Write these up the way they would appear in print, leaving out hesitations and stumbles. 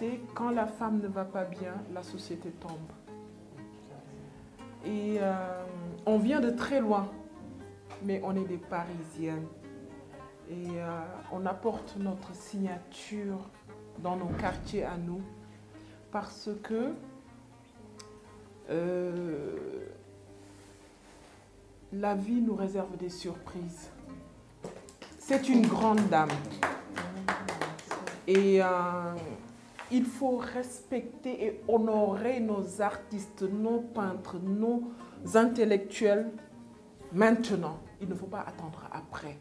société, quand la femme ne va pas bien, la société tombe. Et on vient de très loin, mais on est des Parisiennes. Et on apporte notre signature dans nos quartiers à nous, parce que la vie nous réserve des surprises. C'est une grande dame. Et il faut respecter et honorer nos artistes, nos peintres, nos intellectuels maintenant. Il ne faut pas attendre après.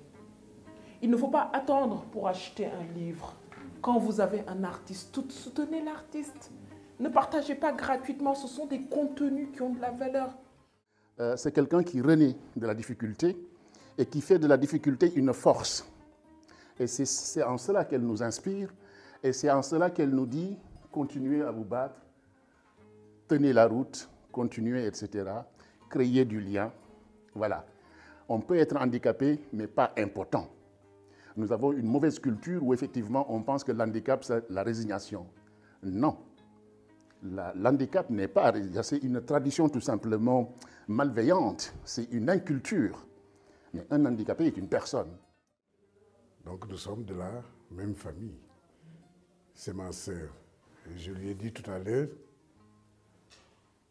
Il ne faut pas attendre pour acheter un livre. Quand vous avez un artiste, soutenez l'artiste. Ne partagez pas gratuitement, ce sont des contenus qui ont de la valeur. C'est quelqu'un qui renaît de la difficulté et qui fait de la difficulté une force. Et c'est en cela qu'elle nous inspire et c'est en cela qu'elle nous dit « continuez à vous battre, tenez la route, continuez, etc. Créez du lien. » Voilà. On peut être handicapé, mais pas impotent. Nous avons une mauvaise culture où effectivement on pense que l'handicap c'est la résignation. Non. L'handicap n'est pas, c'est une tradition tout simplement malveillante, c'est une inculture. Mais un handicapé est une personne. Donc nous sommes de la même famille. C'est ma sœur. Je lui ai dit tout à l'heure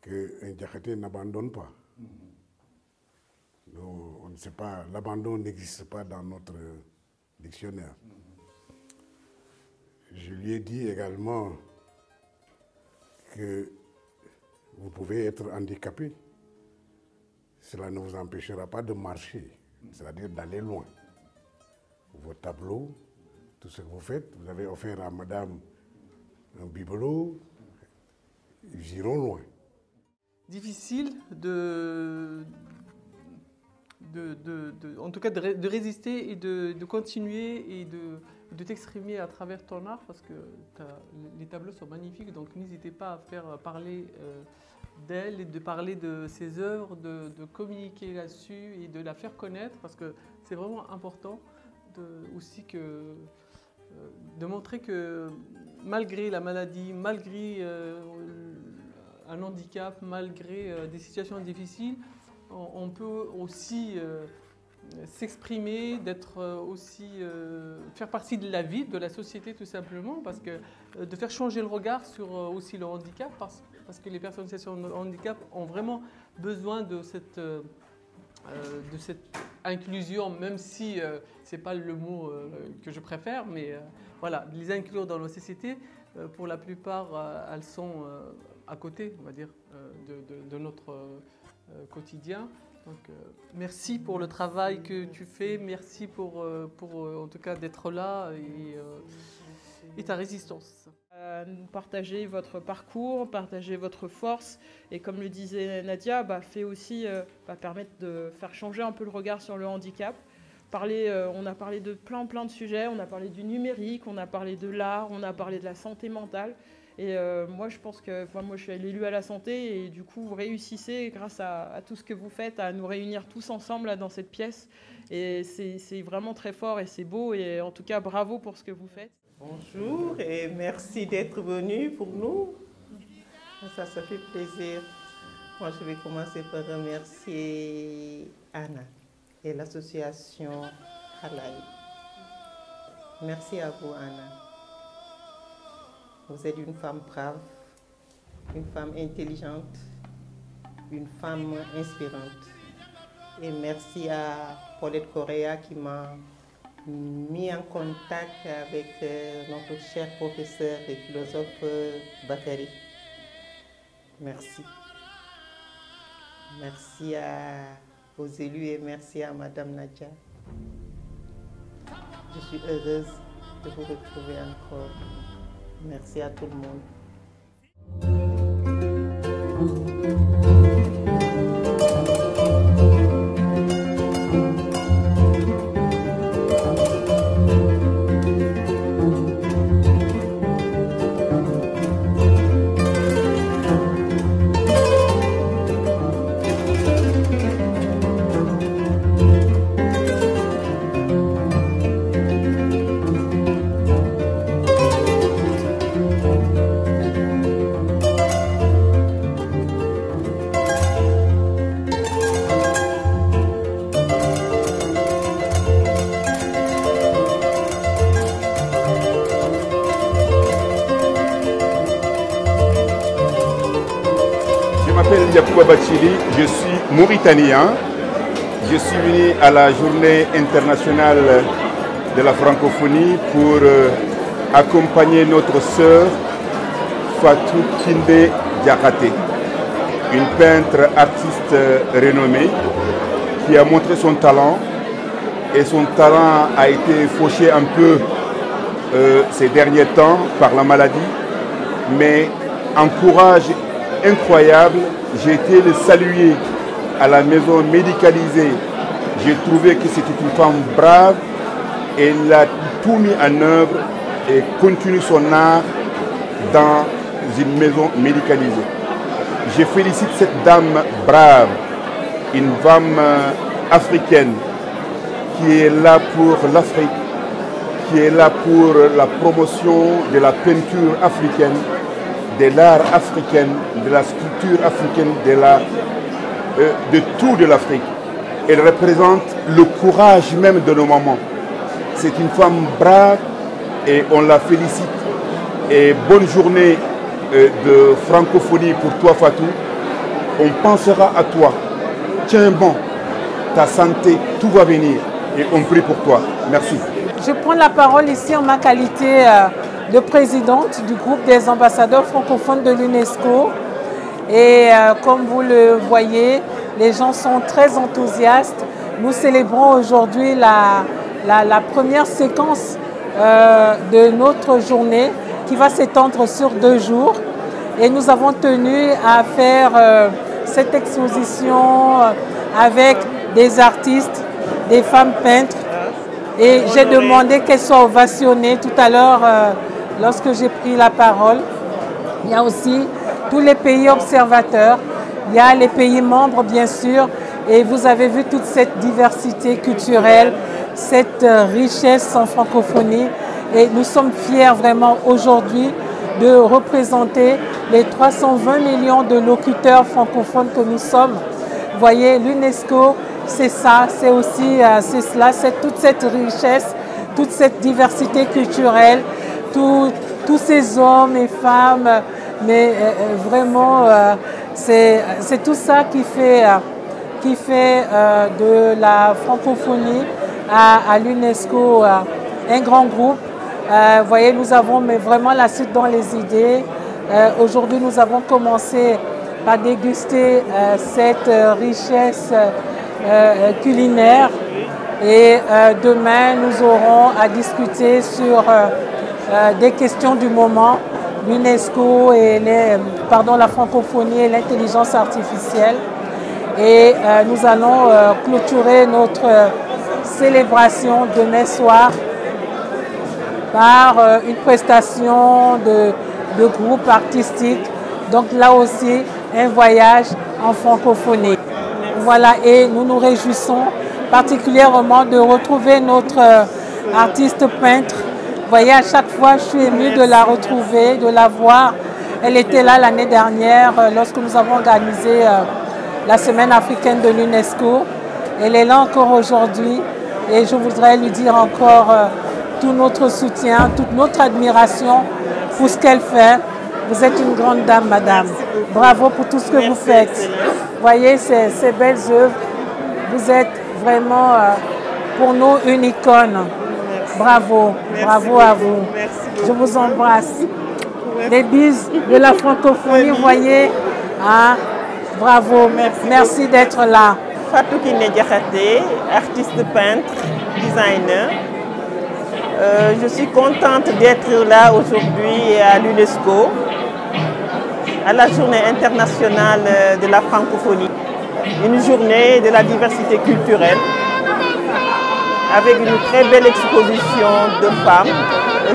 qu'un Diakhaté n'abandonne pas. Nous, on ne sait pas, l'abandon n'existe pas dans notre dictionnaire. Je lui ai dit également que vous pouvez être handicapé. Cela ne vous empêchera pas de marcher, c'est-à-dire d'aller loin. Vos tableaux, tout ce que vous faites, vous avez offert à madame un bibelot, ils iront loin. Difficile en tout cas de résister et de continuer et de t'exprimer à travers ton art parce que les tableaux sont magnifiques, donc n'hésitez pas à faire parler d'elle et de parler de ses œuvres, de communiquer là-dessus et de la faire connaître parce que c'est vraiment important aussi de montrer que malgré la maladie, malgré un handicap, malgré des situations difficiles, on peut aussi s'exprimer, faire partie de la vie, de la société tout simplement, parce que de faire changer le regard sur aussi le handicap, parce que les personnes en situation de handicap ont vraiment besoin de cette inclusion, même si ce n'est pas le mot que je préfère, mais voilà, les inclure dans la société, pour la plupart, elles sont à côté, on va dire, de notre quotidien. Donc, merci pour le travail que tu fais, merci pour en tout cas d'être là et ta résistance. Partagez votre parcours, partagez votre force et comme le disait Nadia, fait aussi permettre de faire changer un peu le regard sur le handicap. On a parlé de plein de sujets, on a parlé du numérique, on a parlé de l'art, on a parlé de la santé mentale. Et moi, je pense que moi, je suis l'élu à la santé et du coup, vous réussissez grâce à tout ce que vous faites, à nous réunir tous ensemble là, dans cette pièce. Et c'est vraiment très fort et c'est beau. Et en tout cas, bravo pour ce que vous faites. Bonjour et merci d'être venu pour nous. Ça fait plaisir. Moi, je vais commencer par remercier Anna et l'association Halai. Merci à vous, Anna. Vous êtes une femme brave, une femme intelligente, une femme inspirante. Et merci à Paulette Correa qui m'a mis en contact avec notre cher professeur et philosophe Bakary. Merci. Merci aux élus et merci à Madame Nadia. Je suis heureuse de vous retrouver encore. Merci à tout le monde. Yacouba Bachili, je suis mauritanien. Je suis venu à la journée internationale de la francophonie pour accompagner notre sœur Fatou Kinde Diakhaté, une peintre artiste renommée qui a montré son talent, et son talent a été fauché un peu ces derniers temps par la maladie, mais en courage incroyable, j'ai été le saluer à la maison médicalisée. J'ai trouvé que c'était une femme brave, et elle a tout mis en œuvre et continue son art dans une maison médicalisée. Je félicite cette dame brave, une femme africaine qui est là pour l'Afrique, qui est là pour la promotion de la peinture africaine, de l'art africain, de la sculpture africaine, de tout de l'Afrique. Elle représente le courage même de nos mamans. C'est une femme brave et on la félicite. Et bonne journée de francophonie pour toi, Fatou. On pensera à toi. Tiens bon, ta santé, tout va venir. Et on prie pour toi. Merci. Je prends la parole ici en ma qualité de présidente du groupe des ambassadeurs francophones de l'UNESCO. Et comme vous le voyez, les gens sont très enthousiastes. Nous célébrons aujourd'hui la première séquence de notre journée qui va s'étendre sur 2 jours. Et nous avons tenu à faire cette exposition avec des artistes, des femmes peintres. Et j'ai demandé qu'elles soient ovationnées tout à l'heure lorsque j'ai pris la parole. Il y a aussi tous les pays observateurs, il y a les pays membres bien sûr, et vous avez vu toute cette diversité culturelle, cette richesse en francophonie. Et nous sommes fiers vraiment aujourd'hui de représenter les 320 millions de locuteurs francophones que nous sommes. Vous voyez, l'UNESCO, c'est ça, c'est aussi cela, c'est toute cette richesse, toute cette diversité culturelle, tous ces hommes et femmes, mais vraiment, c'est tout ça qui fait de la francophonie à l'UNESCO un grand groupe. Vous voyez, nous avons vraiment la suite dans les idées. Aujourd'hui, nous avons commencé par déguster cette richesse culinaire, et demain, nous aurons à discuter sur des questions du moment, l'UNESCO et la francophonie et l'intelligence artificielle. Et nous allons clôturer notre célébration demain soir par une prestation de groupe artistique. Donc là aussi, un voyage en francophonie. Voilà, et nous nous réjouissons particulièrement de retrouver notre artiste peintre. Vous voyez, à chaque fois, je suis émue de la retrouver, de la voir. Elle était là l'année dernière lorsque nous avons organisé la semaine africaine de l'UNESCO. Elle est là encore aujourd'hui et je voudrais lui dire encore tout notre soutien, toute notre admiration pour ce qu'elle fait. Vous êtes une grande dame, madame. Bravo pour tout ce que vous faites. Vous voyez ces belles œuvres. Vous êtes vraiment pour nous une icône. Bravo, bravo à vous. Je vous embrasse. Des bises de la francophonie, vous voyez. Hein? Bravo, merci d'être là. Fatou Kinde Diakhaté, artiste peintre, designer. Je suis contente d'être là aujourd'hui à l'UNESCO, à la journée internationale de la francophonie. Une journée de la diversité culturelle, avec une très belle exposition de femmes.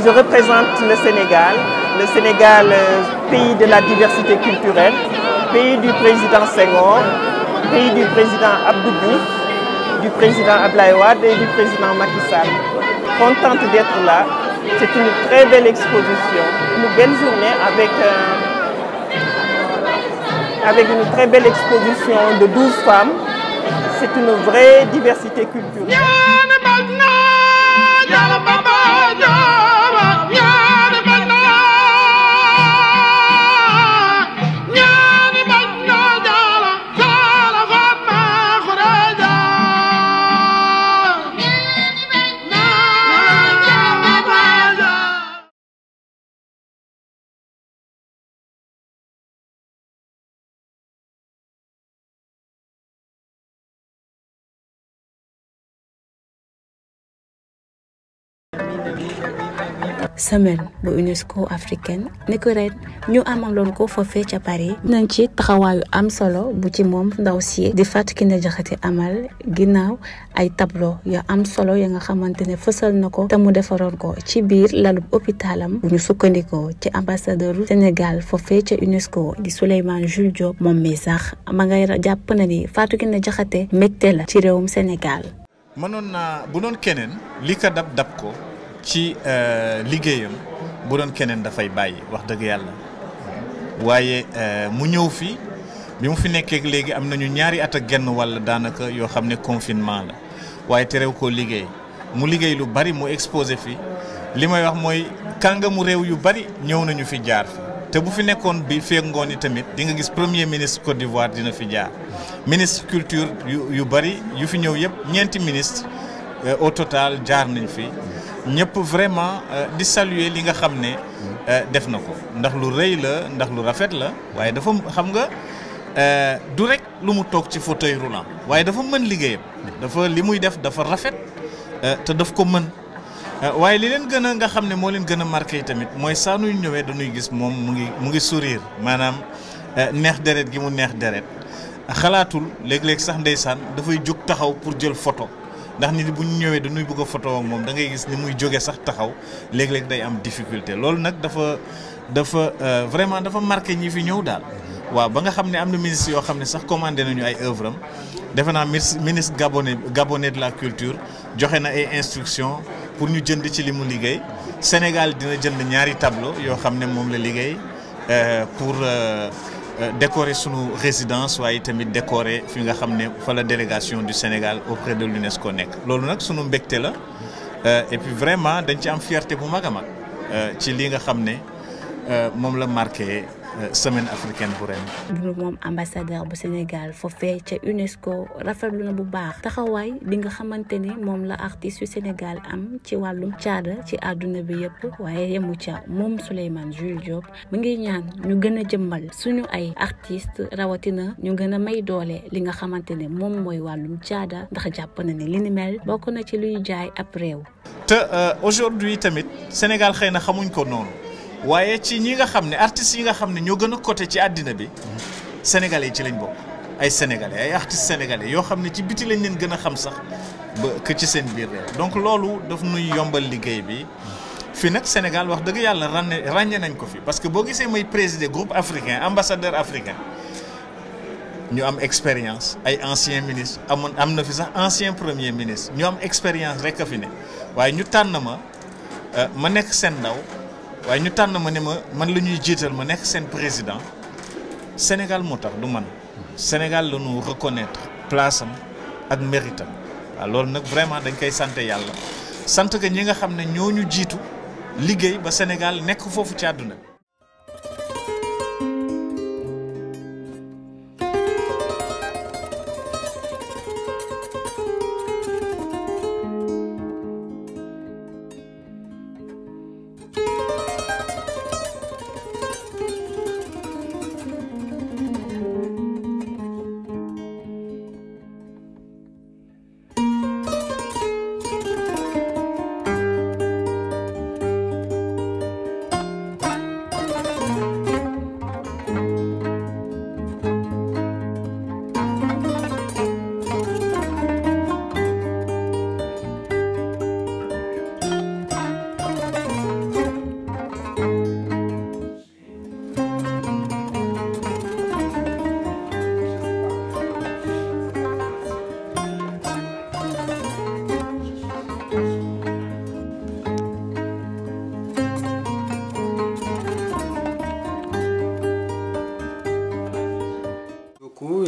Je représente le Sénégal, pays de la diversité culturelle, pays du président Senghor, pays du président Abdou Diouf, du président Abdoulaye Wade et du président Macky Sall. Contente d'être là. C'est une très belle exposition, une belle journée avec une très belle exposition de 12 femmes. C'est une vraie diversité culturelle. semaine bu UNESCO africaine ni ko ren ñu amaloon ko foofee ca Paris nañ ci taxawaayu am solo bu ci moom ndaw si di Fatou Kiné Diakhaté amal ginnaaw ay tableau yu am solo ya nga xamante ne fësal na ko te mu defaroon ko ci biir lalub hôpitalam bu ñu sukkandikoo ci ambassadeur Sénégal foofee ca UNESCO di Souleymane Jules Diop moom mi sax ma ngay jàpp na ni Fatou Kiné Diakhaté mbégte la ci réewum Sénégal. mënoon naa bu doon keneen li ko dab ko ci liggéeyam bu doon keneen dafay bàyyi wax dëgg yàlla waaye mu ñëw fi bi mu fi nekkee léegi am nañu ñaari at ak genn walla daanaka yoo xam ne confinement la waaye terew koo liggéey mu liggéey lu bari mu exposé fi li may wax mooy kàngamu réew yu bari ñëw nañu fi jaar fi te bu fi nekkoon bi feek ngoon yi tamit di nga gis premier ministre Côte d'Ivoire dina fi jaar ministre culture yu bari yu fi ñëw yëpp ñeenti ministre au total jaar nañ fi ñëpp vraiment di saluer li nga xam ne def na ko ndax lu rëy la ndax lu rafet la waaye dafa xam nga du rek lu mu toog ci fauteuil roulant waaye dafa mën liggéeyam dafa li muy def dafa rafet te daf ko mën waaye li leen gën a nga xam ne moo leen gën a marqué tamit mooy saa nuy ñëwee dañuy gis moom mu ngi sourire maanaam neex deret gi mu neex deret xalaatul léeg-léeg sax ndeysaan dafay jóg taxaw pour jël photo ndax nit bu ñu ñëwee dañuy bëgg a photo ak moom da ngay gis ni muy jóge sax taxaw léeg-léeg day am difficulté loolu nag dafa vraiment dafa marqué ñi fi ñëw daal waaw ba nga xam ne am na ministre yoo xam ne sax commandé nañu ay œuvre am defe naa ministre gabonais de la culture joxe na ay instructions pour ñu jënd ci li mu liggéey Sénégal dina jënd ñaari tableau yoo xam ne moom la liggéey pour décorer sunu résidence waaye tamit décorer fi nga xam ne fa la délégation du Sénégal auprès de l'UNESCO nekk loolu nag sunu mbégte la et puis vraiment dañ ci am fierté bu mag a mag ci li nga xam ne moom la marqué semaine africaine bu ren. bu moom ambassadeur bu Sénégal foofee ca UNESCO rafetlu na bu baax taxawaay bi nga xamante ni moom la artiste yu Sénégal am ci wàllum caada ci àdduna bi yëpp waaye yemu ca moom Souleymane Jules Diop mu ngi ñaan ñu gën a jëmmal suñu ay artiste rawatina ñu gën a may doole li nga xamante ne moom mooy wàllum caada ndax jàpp na ne li ni mel bokk na ci luy jaay ab réew. te aujourd'hui tamit Sénégal xëy na xamuñ ko noonu. waaye ci ñi nga xam ne artistes yi nga xam ne ñoo gën a coté ci àddina bi sénégalais yi ci lañ bokk ay sénégalais ay artistes sénégalais yoo xam ne ci biti lañ leen gën a xam sax ba que ci seen biir réew donc loolu daf nuy yombal liggéey bi fii nag Sénégal wax dëgg yàlla ràññee nañ ko fi parce que boo gisee may présider groupe africain ambassadeur africain ñu am expérience ay anciens ministres am na fi sax ancien premier ministre ñu am expérience rek a fi ne waaye ñu tànn ma nekk seen ndaw. waaye ñu tànn ma ne man la ñuy jiital ma nekk seen président Sénégal moo tax du man Sénégal la ñu reconnaître place am ak mérite am waaw loolu nag vraiment dañ koy sant yàlla sant que ñi nga xam ne ñoo ñu jiitu liggéey ba Sénégal nekk foofu ci àdduna bi.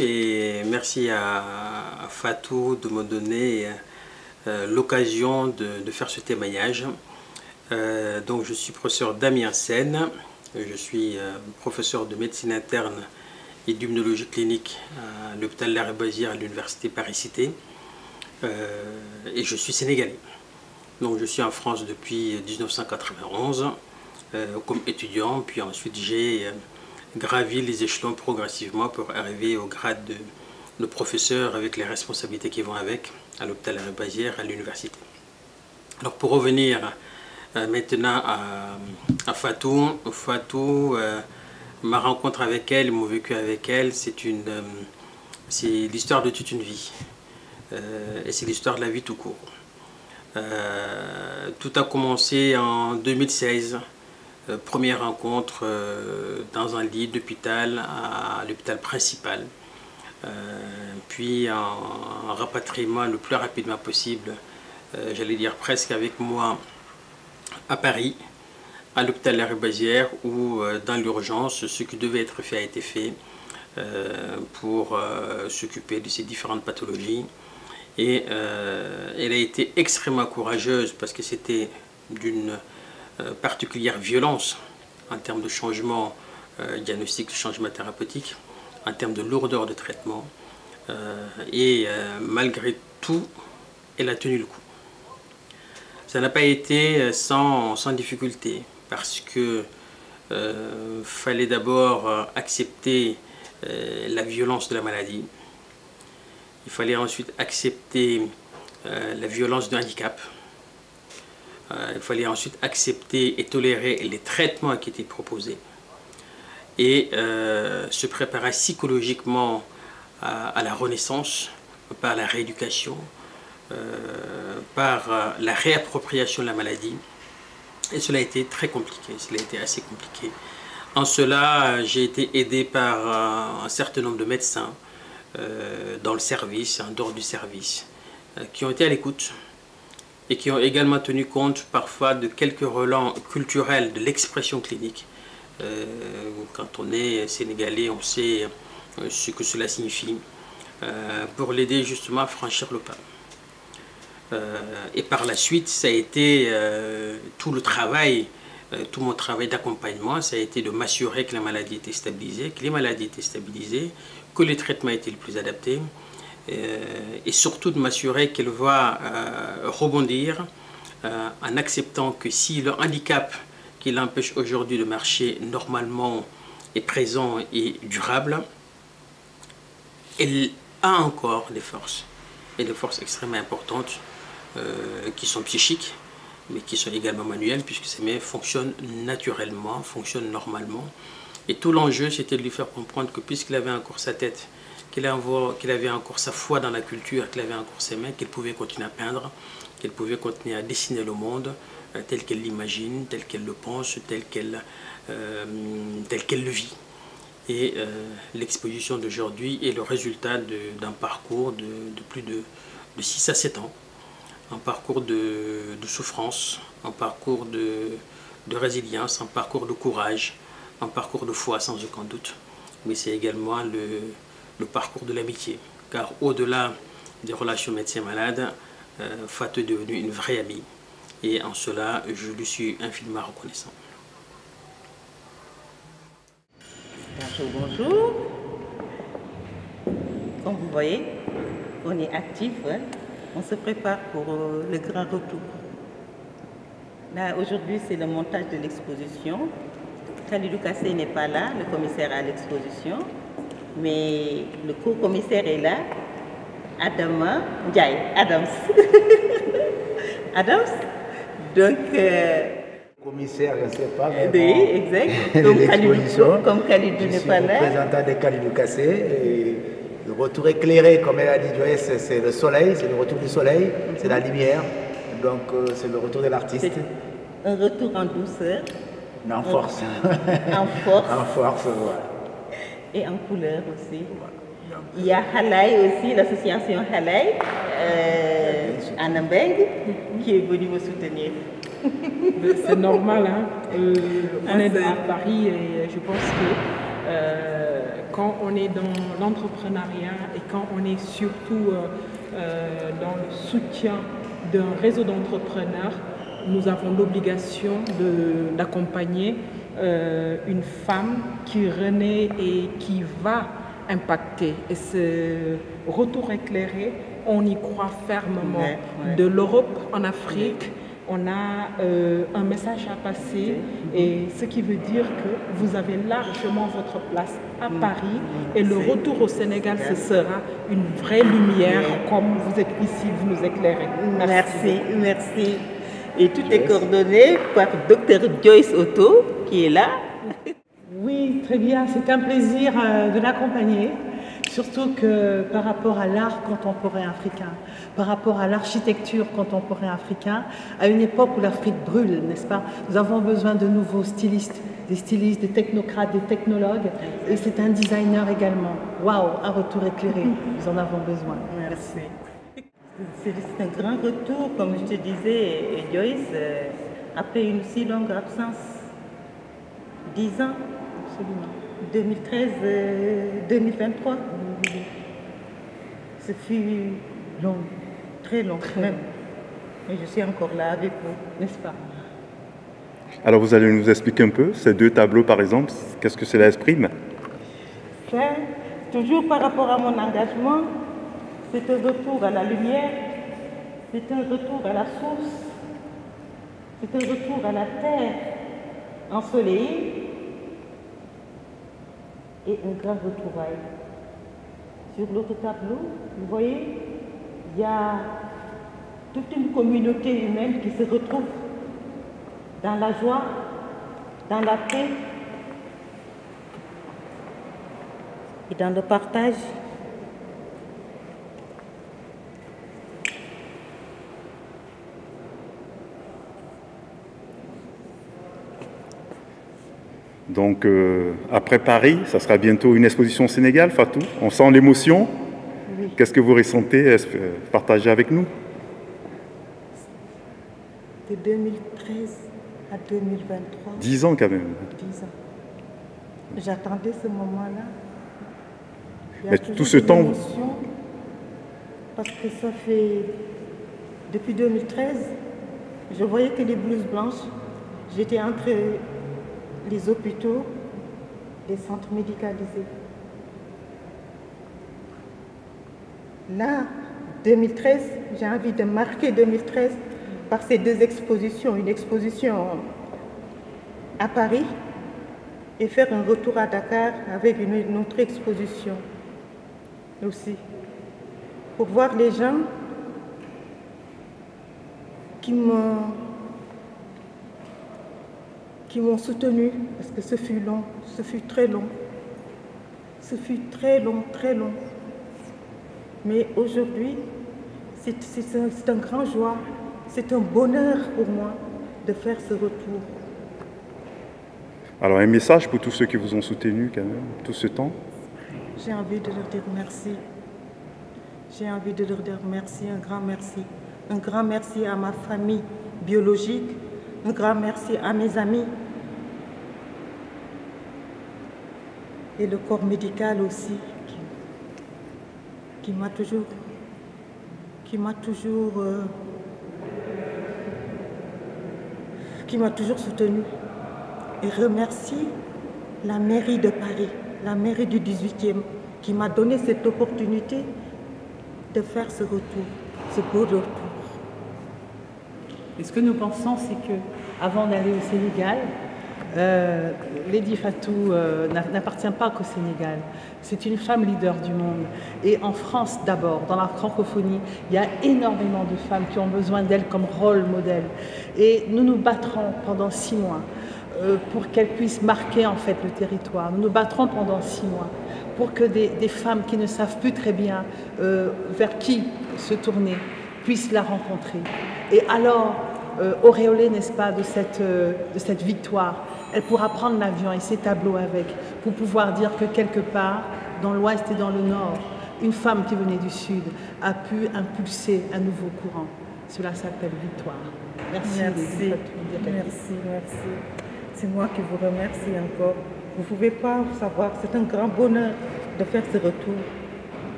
Et merci à Fatou de me donner l'occasion de faire ce témoignage. Donc je suis professeur Damien Sen, je suis professeur de médecine interne et d'immunologie clinique à l'hôpital Lariboisière à l'université Paris-Cité et je suis sénégalais. Donc je suis en France depuis 1991 comme étudiant, puis ensuite j'ai gravi les échelons progressivement pour arriver au grade de professeur avec les responsabilités qui vont avec à l'hôpital Lariboisière à l'université. Alors pour revenir maintenant à Fatou. Fatou, ma rencontre avec elle, mon vécu avec elle, c'est l'histoire de toute une vie. Et c'est l'histoire de la vie tout court. Tout a commencé en 2016. Première rencontre dans un lit d'hôpital, à l'hôpital principal. Puis un rapatriement le plus rapidement possible, j'allais dire presque avec moi, à Paris, à l'hôpital La Rue-Bazière, où dans l'urgence, ce qui devait être fait a été fait pour s'occuper de ces différentes pathologies. Et elle a été extrêmement courageuse parce que c'était d'une particulière violence en termes de changement diagnostic, de changement thérapeutique, en termes de lourdeur de traitement. Malgré tout, elle a tenu le coup. Ça n'a pas été sans difficulté parce que fallait d'abord accepter la violence de la maladie. Il fallait ensuite accepter la violence du handicap. Il fallait ensuite accepter et tolérer les traitements qui étaient proposés. Et se préparer psychologiquement à la renaissance, par la rééducation, par la réappropriation de la maladie. Et cela a été très compliqué, cela a été assez compliqué. En cela, j'ai été aidé par un certain nombre de médecins dans le service, en dehors du service, qui ont été à l'écoute et qui ont également tenu compte parfois de quelques relents culturels de l'expression clinique. Quand on est sénégalais, on sait ce que cela signifie, pour l'aider justement à franchir le pas. Et par la suite, ça a été tout le travail, tout mon travail d'accompagnement, ça a été de m'assurer que la maladie était stabilisée, que les maladies étaient stabilisées, que les traitements étaient les plus adaptés, et surtout de m'assurer qu'elle va rebondir en acceptant que si le handicap qui l'empêche aujourd'hui de marcher normalement est présent et durable, elle a encore des forces, et des forces extrêmement importantes qui sont psychiques, mais qui sont également manuelles, puisque ces mains fonctionnent naturellement, fonctionnent normalement. Et tout l'enjeu, c'était de lui faire comprendre que puisqu'il avait encore sa tête, qu'il avait encore sa foi dans la culture, qu'il avait encore ses mains, qu'elle pouvait continuer à peindre, qu'elle pouvait continuer à dessiner le monde tel qu'elle l'imagine, tel qu'elle le pense, tel qu'elle le vit. Et l'exposition d'aujourd'hui est le résultat d'un parcours de plus de 6 à 7 ans, un parcours de souffrance, un parcours de résilience, un parcours de courage, un parcours de foi sans aucun doute, mais c'est également le parcours de l'amitié, car au-delà des relations médecin-malade, Fatou est devenue une vraie amie, et en cela, je lui suis infiniment reconnaissant. Bonjour, bonjour. Comme vous voyez, on est actif, hein? On se prépare pour le grand retour. Là, aujourd'hui, c'est le montage de l'exposition. Khalidou Kassé n'est pas là, le commissaire à l'exposition, mais le co-commissaire est là, Adama Ndiaye, Adams. Adams. Donc, commissaire, je ne sais pas. Oui, exact. Comme Khalidou n'est pas là. Je suis représentant de Khalidou Kassé. Et le retour éclairé, comme elle a dit Joyce, c'est le soleil, c'est le retour du soleil, c'est la lumière. Donc, c'est le retour de l'artiste. Un retour en douceur. En force. En force. En force, voilà. Et en couleur aussi. Il y a Halay aussi, l'association Halay, Anna Beng, qui est venue me soutenir. C'est normal, hein. On est à Paris et je pense que quand on est dans l'entrepreneuriat et quand on est surtout dans le soutien d'un réseau d'entrepreneurs, nous avons l'obligation d'accompagner une femme qui renaît et qui va impacter. Et ce retour éclairé, on y croit fermement. De l'Europe en Afrique, on a un message à passer, et ce qui veut dire que vous avez largement votre place à Paris, et le retour au Sénégal, ce sera une vraie lumière, comme vous êtes ici, vous nous éclairez. Merci, merci. Et tout est coordonné par Dr Joyce Otto, qui est là. Oui, très bien. C'est un plaisir de l'accompagner. Surtout que par rapport à l'art contemporain africain, par rapport à l'architecture contemporaine africaine, à une époque où l'Afrique brûle, n'est-ce pas? Nous avons besoin de nouveaux stylistes, des technocrates, des technologues, et c'est un designer également. Waouh, un retour éclairé, nous en avons besoin. Merci. C'est un grand retour, comme je te disais, Joyce, après une si longue absence. 10 ans, absolument. 2013-2023. Ce fut long, très long même. Et je suis encore là avec vous, n'est-ce pas? Alors vous allez nous expliquer un peu ces deux tableaux par exemple, qu'est-ce que cela exprime? Toujours par rapport à mon engagement, c'est un retour à la lumière, c'est un retour à la source, c'est un retour à la terre ensoleillée et un grand retrouvaille. Sur l'autre tableau, vous voyez, il y a toute une communauté humaine qui se retrouve dans la joie, dans la paix et dans le partage. Donc, après Paris, ça sera bientôt une exposition au Sénégal, Fatou. On sent l'émotion. Oui. Qu'est-ce que vous ressentez? Partagez avec nous. De 2013 à 2023. 10 ans quand même. 10 ans. J'attendais ce moment-là. Mais tout ce temps... Parce que ça fait... Depuis 2013, je voyais que les blouses blanches. J'étais entre les hôpitaux, les centres médicalisés. Là, 2013, j'ai envie de marquer 2013 par ces deux expositions. Une exposition à Paris et faire un retour à Dakar avec une autre exposition aussi. Pour voir les gens qui m'ont soutenu, parce que ce fut long, ce fut très long. Ce fut très long, très long. Mais aujourd'hui, c'est un grand joie, c'est un bonheur pour moi de faire ce retour. Alors un message pour tous ceux qui vous ont soutenu quand même, tout ce temps? J'ai envie de leur dire merci. J'ai envie de leur dire merci, un grand merci. Un grand merci à ma famille biologique, un grand merci à mes amis et le corps médical aussi qui m'a toujours soutenu. Et remercie la mairie de Paris, la mairie du 18e, qui m'a donné cette opportunité de faire ce retour, ce beau retour. Et ce que nous pensons, c'est qu'avant d'aller au Sénégal, Lady Fatou n'appartient pas qu'au Sénégal. C'est une femme leader du monde. Et en France d'abord, dans la francophonie, il y a énormément de femmes qui ont besoin d'elle comme rôle modèle. Et nous nous battrons pendant 6 mois pour qu'elle puisse marquer en fait le territoire. Nous nous battrons pendant 6 mois pour que des femmes qui ne savent plus très bien vers qui se tourner puissent la rencontrer. Et alors, auréolée, n'est-ce pas, de cette victoire, elle pourra prendre l'avion et ses tableaux avec pour pouvoir dire que quelque part, dans l'Ouest et dans le Nord, une femme qui venait du Sud a pu impulser un nouveau courant. Cela s'appelle victoire. Merci. Merci. Merci, merci. C'est moi qui vous remercie encore. Vous ne pouvez pas savoir, c'est un grand bonheur de faire ce retour.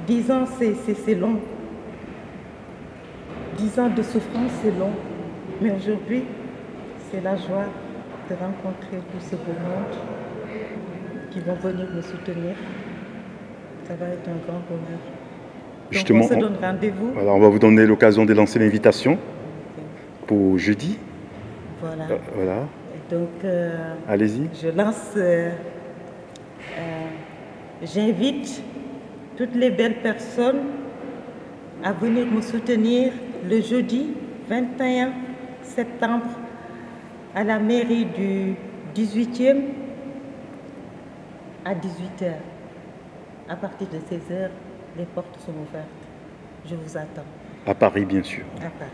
10 ans, c'est long. 10 ans de souffrance, c'est long. Mais aujourd'hui, c'est la joie de rencontrer tout ce beau monde qui vont venir me soutenir. Ça va être un grand bonheur. Donc justement, on se donne rendez-vous. Voilà, on va vous donner l'occasion de lancer l'invitation pour jeudi. Voilà. Voilà. Donc, allez-y. Je lance, j'invite toutes les belles personnes à venir me soutenir le jeudi 21 septembre à la mairie du 18e à 18h. À partir de 16h, les portes sont ouvertes. Je vous attends. À Paris, bien sûr. À Paris.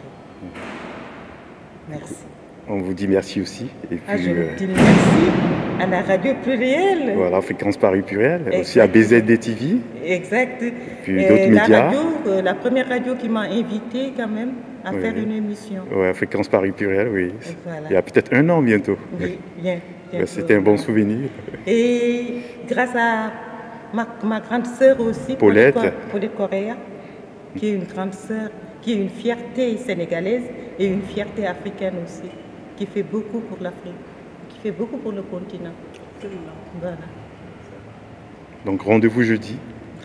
Merci. On vous dit merci aussi. Et puis, je vous dis merci à la radio plurielle. Voilà, Fréquence Paris Pluriel, aussi à BZD TV. Exact. Et puis d'autres médias. La première radio qui m'a invité quand même à faire une émission. Oui, Fréquence Paris Pluriel, oui. Voilà. Il y a peut-être 1 an bientôt. Oui, bien. C'était un bon souvenir. Et grâce à ma grande sœur aussi, Paulette Correa, qui est une grande sœur, qui est une fierté sénégalaise et une fierté africaine aussi, qui fait beaucoup pour l'Afrique, qui fait beaucoup pour le continent. Voilà. Donc rendez-vous jeudi.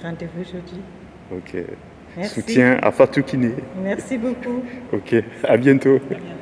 Rendez-vous jeudi. Ok. Merci. Soutien à Fatou Kiné. Merci beaucoup. Ok, à bientôt. À bientôt.